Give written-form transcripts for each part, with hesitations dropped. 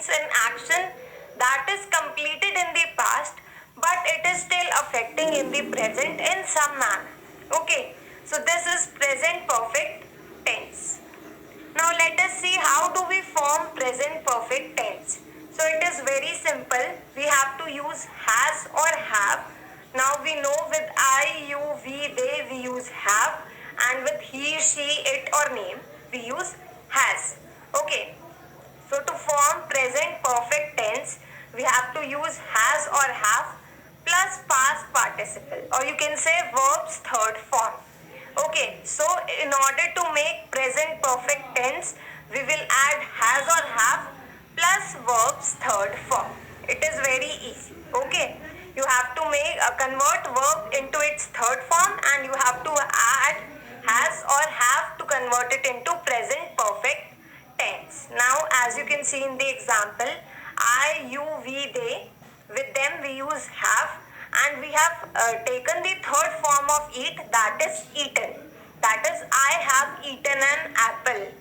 means an action that is completed in the past but it is still affecting in the present in some manner. Okay, so this is present perfect tense. Now let us see how do we form present perfect tense. So it is very simple. We have to use has or have. Now we know with I, you, we, they we use have, and with he, she, it or name we use has. Okay. So to form present perfect tense we have to use has or have plus past participle, or you can say verb's third form. Okay, so in order to make present perfect tense, we will add has or have plus verb's third form. It is very easy. Okay, you have to convert verb into its third form, and you have to add has or have to convert it into present perfect tense. Now, as you can see in the example, I, you, we, they. With them we use have, and we have taken the third form of eat, that is eaten. That is I have eaten an apple.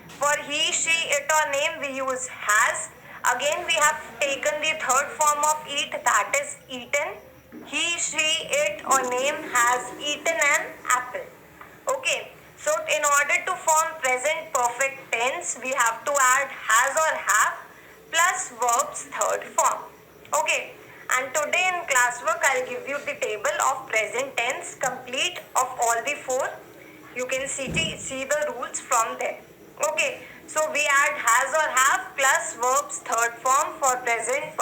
For he, she, it or name we use has. Again we have taken the third form of eat, that is eaten. He, she, it or name has eaten an apple. Okay, so in order to form present perfect tense we have to add has or have plus verb's third form. Okay, and today in classwork I'll give you the table of present tense complete of all the four. You can see the rules from there. Okay, so we add has or have plus verb's third form for present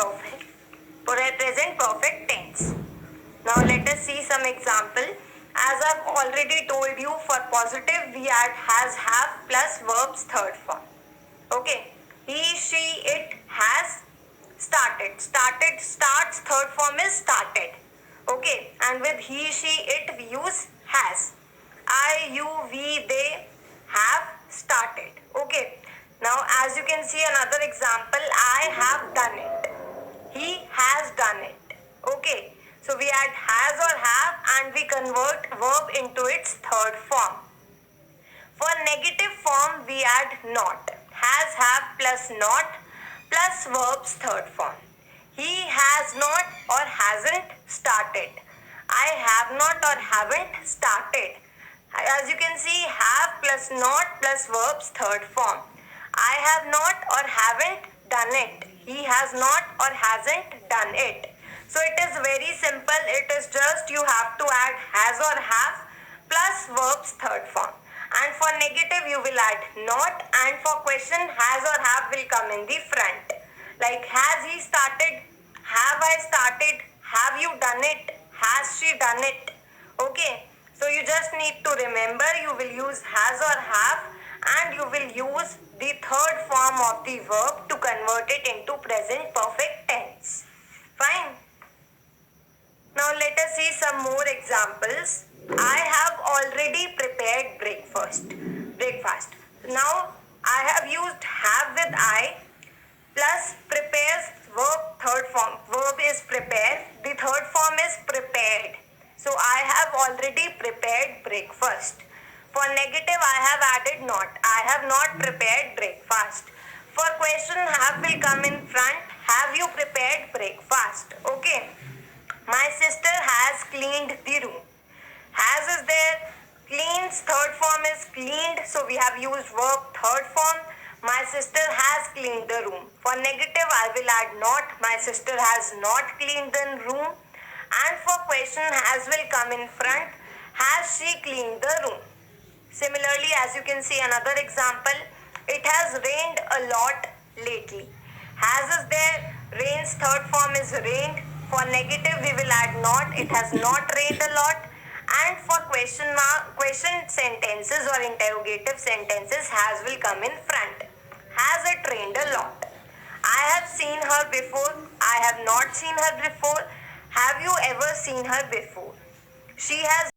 perfect tense. Now let us see some example. As I've already told you, for positive we add has, have plus verb's third form. Okay, he, she, it has started. Starts third form is started. Okay, and with he, she, it we use has. I, you, we, they have started. Okay, now as you can see another example, I have done it. He has done it. Okay, so we add has or have and we convert verb into its third form. For negative form we add not. Has, have plus not plus verb's third form. He has not or hasn't started. I have not or haven't started. As you can see, have plus not plus verb's third form. I have not or haven't done it. He has not or hasn't done it. So it is very simple. It is just you have to add has or have plus verb's third form. And for negative you will add not, and for question has or have will come in the front. Like has he started? Have I started? Have you done it? Has she done it? Okay. So you just need to remember you will use has or have and you will use the third form of the verb to convert it into present perfect tense. Fine. Now let us see some more examples. I have already prepared breakfast. Now I have used have with I plus prepares verb third form. Verb is prepare. The third form is prepared. So I have already prepared breakfast. For negative I have added not. I have not prepared breakfast. For question have will come in front. Have you prepared breakfast? Okay. My sister has cleaned the room. Has is there. Cleans third form is cleaned. So we have used verb third form. My sister has cleaned the room. For negative I will add not. My sister has not cleaned the room. And for question has will come in front. Has she cleaned the room? Similarly, as you can see another example, it has rained a lot lately. Has is there. Rains third form is rained. For negative we will add not. It has not rained a lot. And for question sentences or interrogative sentences, has will come in front. Has it rained a lot? I have seen her before. I have not seen her before. Have you ever seen her before? She has